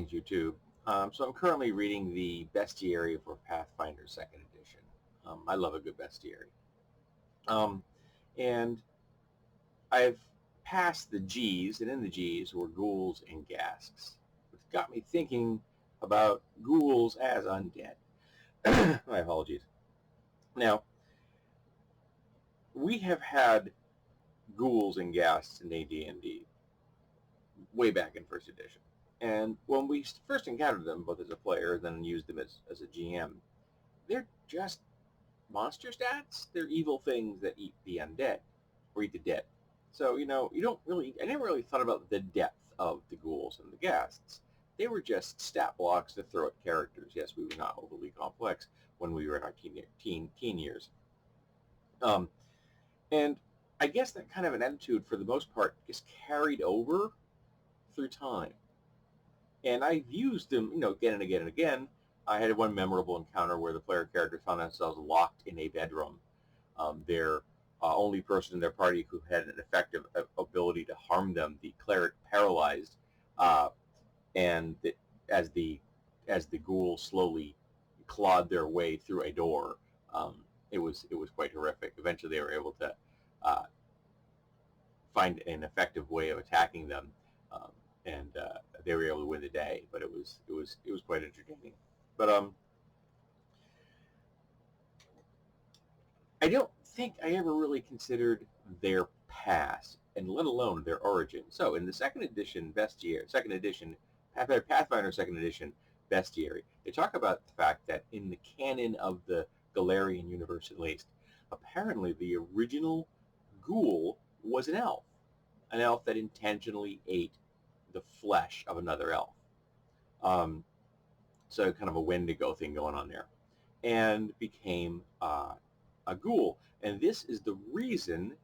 Greetings, YouTube. So I'm currently reading the Bestiary for Pathfinder 2nd Edition. I love a good bestiary. And I've passed the G's, and in the G's were ghouls and ghasts, which got me thinking about ghouls as undead. My apologies. Now, we have had ghouls and ghasts in AD&D way back in 1st edition. And when we first encountered them, both as a player and then used them as a GM, they're just monster stats. They're evil things that eat the undead or eat the dead. So, you don't really, I never really thought about the depth of the ghouls and the ghasts. They were just stat blocks to throw at characters. Yes, we were not overly complex when we were in our teen years. And I guess that kind of an attitude, for the most part, just carried over through time. And I've used them, again and again and again. I had one memorable encounter where the player characters found themselves locked in a bedroom. Their only person in their party who had an effective ability to harm them, the cleric, paralyzed, and as the ghouls slowly clawed their way through a door, it was quite horrific. Eventually, they were able to find an effective way of attacking them. And they were able to win the day, but it was quite entertaining. But I don't think I ever really considered their past, and let alone their origin. So in the Pathfinder 2nd Edition Bestiary, they talk about the fact that in the canon of the Galarian universe, at least, apparently the original ghoul was an elf that intentionally ate the flesh of another elf. So kind of a Wendigo thing going on there. And became a ghoul. And this is the reason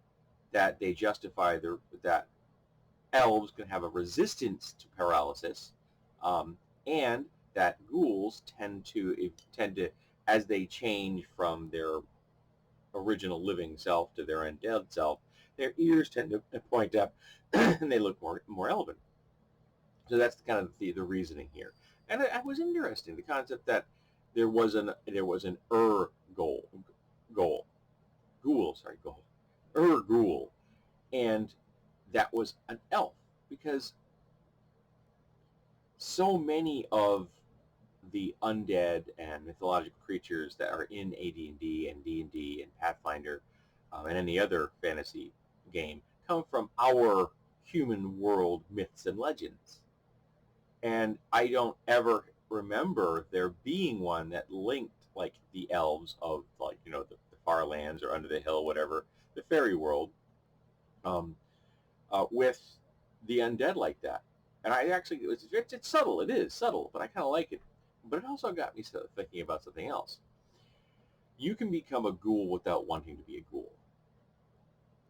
that they justify that elves can have a resistance to paralysis, and that ghouls tend to, as they change from their original living self to their undead self, their ears tend to point up and they look more elven. So that's kind of the reasoning here, and it was interesting, the concept that there was an ghoul, and that was an elf, because so many of the undead and mythological creatures that are in AD&D and D&D and Pathfinder and any other fantasy game come from our human world myths and legends. And I don't ever remember there being one that linked, like, the elves of, like, the far lands or under the hill, whatever, the fairy world, with the undead like that. And I actually, it's subtle. It is subtle, but I kind of like it. But it also got me thinking about something else. You can become a ghoul without wanting to be a ghoul.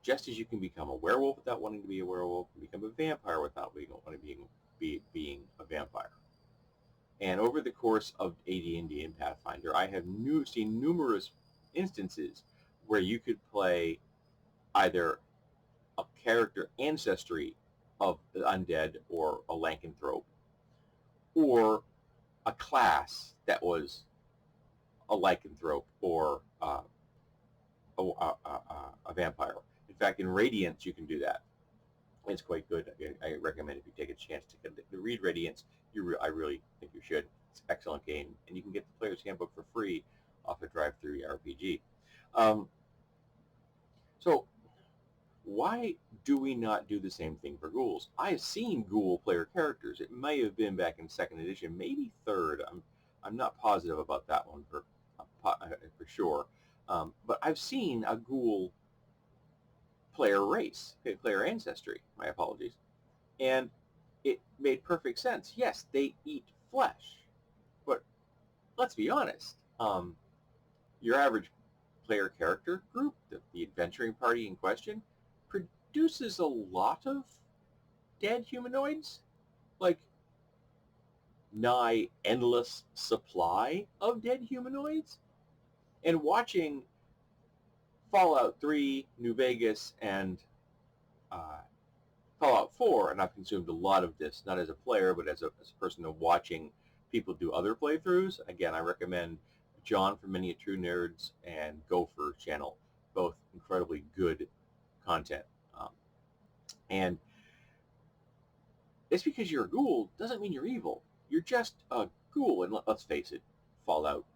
Just as you can become a werewolf without wanting to be a werewolf, and become a vampire without wanting being a vampire. And over the course of AD&D and Pathfinder, I have seen numerous instances where you could play either a character ancestry of the undead or a lycanthrope, or a class that was a lycanthrope or a vampire. In fact, in Radiance, you can do that. It's quite good. I recommend, if you take a chance to read Radiance, I really think you should. It's an excellent game, and you can get the Player's Handbook for free off of Drive-Thru RPG. So why do we not do the same thing for ghouls? I have seen ghoul player characters. It may have been back in 2nd edition, maybe 3rd. I'm not positive about that one for sure. But I've seen a ghoul player ancestry, my apologies, and it made perfect sense. Yes, they eat flesh, but let's be honest. Your average player character group, the adventuring party in question, produces a lot of dead humanoids, like nigh endless supply of dead humanoids. And watching Fallout 3, New Vegas, and Fallout 4, and I've consumed a lot of this, not as a player, but as a person of watching people do other playthroughs. Again, I recommend John from Many a True Nerds and Gopher channel, both incredibly good content. And just because you're a ghoul doesn't mean you're evil. You're just a ghoul, and let's face it, Fallout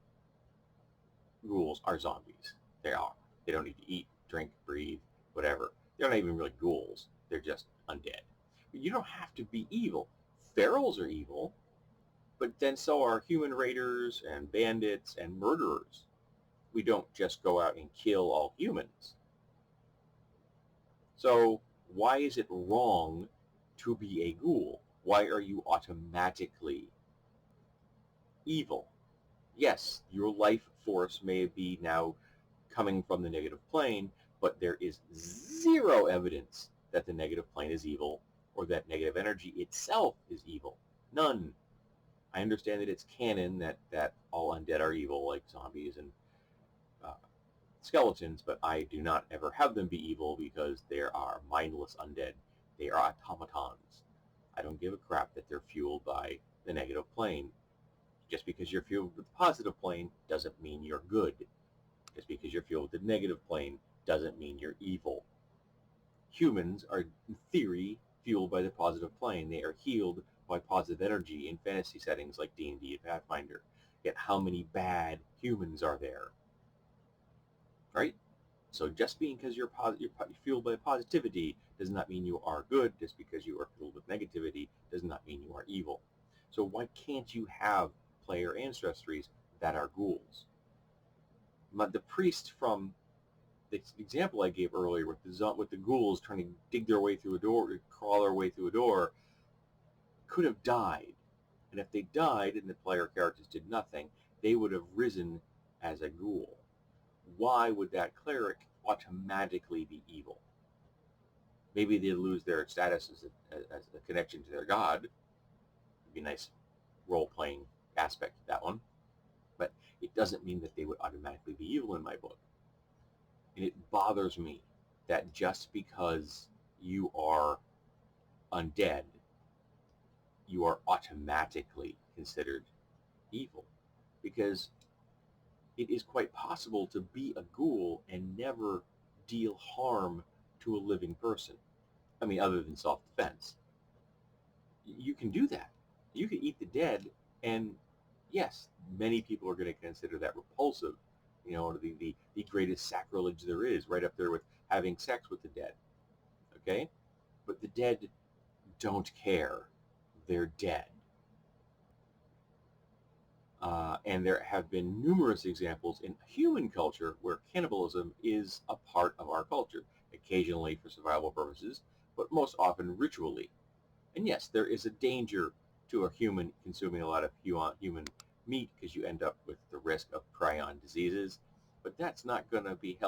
ghouls are zombies. They are. They don't need to eat, drink, breathe, whatever. They're not even really ghouls. They're just undead. But you don't have to be evil. Ferals are evil, but then so are human raiders and bandits and murderers. We don't just go out and kill all humans. So why is it wrong to be a ghoul? Why are you automatically evil? Yes, your life force may be now coming from the negative plane, but there is zero evidence that the negative plane is evil or that negative energy itself is evil. None. I understand that it's canon that all undead are evil, like zombies and skeletons, but I do not ever have them be evil because there are mindless undead. They are automatons. I don't give a crap that they're fueled by the negative plane. Just because you're fueled with the positive plane doesn't mean you're good. Just because you're fueled with the negative plane doesn't mean you're evil. Humans are, in theory, fueled by the positive plane. They are healed by positive energy in fantasy settings like D&D and Pathfinder. Yet how many bad humans are there? Right? So just because you're fueled by positivity does not mean you are good. Just because you are fueled with negativity does not mean you are evil. So why can't you have player ancestries that are ghouls? The priest from the example I gave earlier with the ghouls trying to dig their way through a door, crawl their way through a door, could have died. And if they died and the player characters did nothing, they would have risen as a ghoul. Why would that cleric automatically be evil? Maybe they lose their status as a connection to their god. It'd be a nice role-playing aspect of that one. But it doesn't mean that they would automatically be evil in my book. And it bothers me that just because you are undead, you are automatically considered evil. Because it is quite possible to be a ghoul and never deal harm to a living person. I mean, other than self-defense. You can do that. You can eat the dead, and yes, many people are going to consider that repulsive. You know, the greatest sacrilege there is, right up there with having sex with the dead. Okay? But the dead don't care. They're dead. And there have been numerous examples in human culture where cannibalism is a part of our culture, occasionally for survival purposes, but most often ritually. And yes, there is a danger to a human consuming a lot of human meat because you end up with the risk of prion diseases. But that's not going to be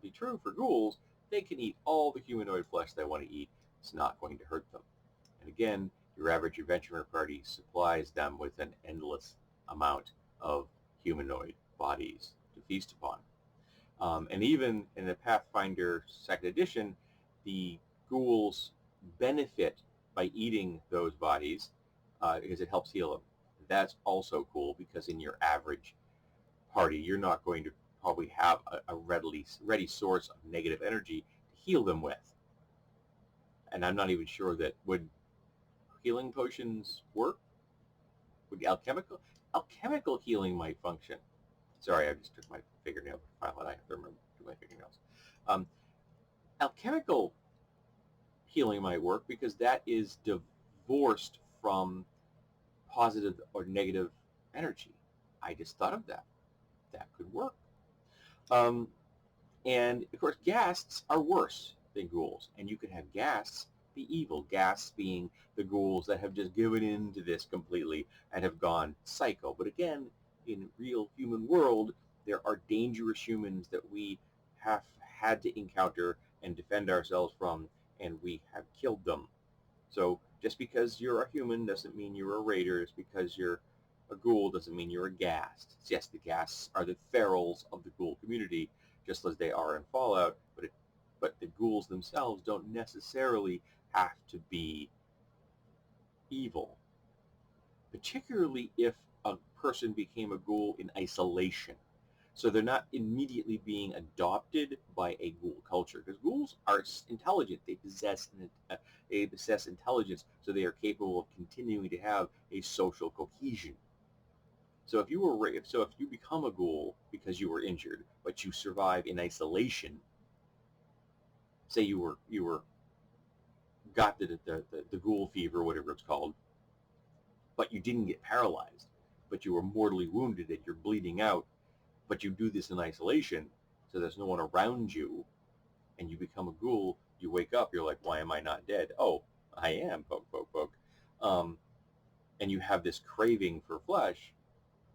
be true for ghouls. They can eat all the humanoid flesh they want to eat. It's not going to hurt them. And again, your average adventurer party supplies them with an endless amount of humanoid bodies to feast upon. And even in the Pathfinder 2nd edition, the ghouls benefit by eating those bodies because it helps heal them. That's also cool because in your average party, you're not going to probably have a ready source of negative energy to heal them with. And I'm not even sure that would healing potions work? Would alchemical healing might function? Sorry, I just took my fingernail file and I have to remember to do my fingernails. Alchemical healing might work because that is divorced from positive or negative energy. I just thought of that. That could work. And of course, ghasts are worse than ghouls, and you could have ghasts be evil. Ghasts being the ghouls that have just given in to this completely and have gone psycho. But again, in real human world, there are dangerous humans that we have had to encounter and defend ourselves from, and we have killed them. So just because you're a human doesn't mean you're a raider. Just because you're a ghoul doesn't mean you're a ghast. Yes, the ghasts are the ferals of the ghoul community, just as they are in Fallout, but the ghouls themselves don't necessarily have to be evil, particularly if a person became a ghoul in isolation. So they're not immediately being adopted by a ghoul culture, because ghouls are intelligent. They possess intelligence, so they are capable of continuing to have a social cohesion. So if you become a ghoul because you were injured, but you survive in isolation, say you were got the ghoul fever, whatever it's called, but you didn't get paralyzed, but you were mortally wounded and you're bleeding out, but you do this in isolation, so there's no one around you, and you become a ghoul. You wake up, you're like, why am I not dead? Oh, I am. Poke, poke, poke. And you have this craving for flesh,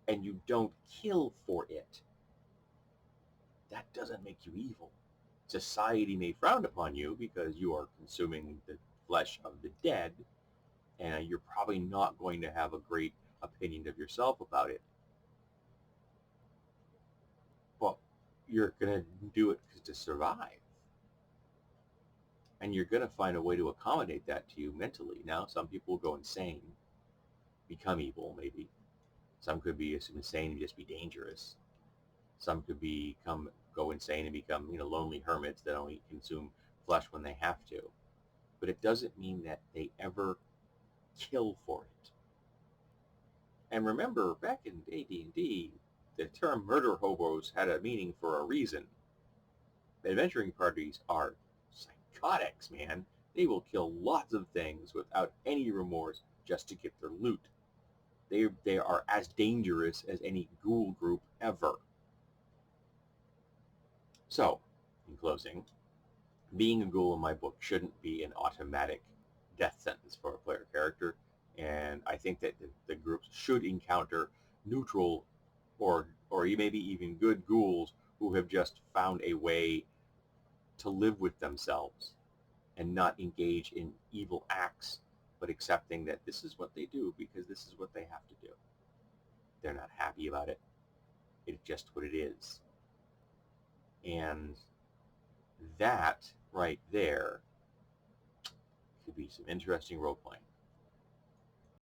and you don't kill for it. That doesn't make you evil. Society may frown upon you because you are consuming the flesh of the dead, and you're probably not going to have a great opinion of yourself about it. But you're going to do it to survive. And you're going to find a way to accommodate that to you mentally. Now, some people go insane, become evil, maybe. Some could be insane and just be dangerous. Some could go insane and become, lonely hermits that only consume flesh when they have to. But it doesn't mean that they ever kill for it. And remember, back in AD&D, the term murder hobos had a meaning for a reason. Adventuring parties are psychotics, man. They will kill lots of things without any remorse just to get their loot. They are as dangerous as any ghoul group ever. So, in closing, being a ghoul in my book shouldn't be an automatic death sentence for a player character, and I think that the groups should encounter neutral or maybe even good ghouls who have just found a way to live with themselves and not engage in evil acts, but accepting that this is what they do because this is what they have to do. They're not happy about it. It's just what it is. And that right there could be some interesting role playing.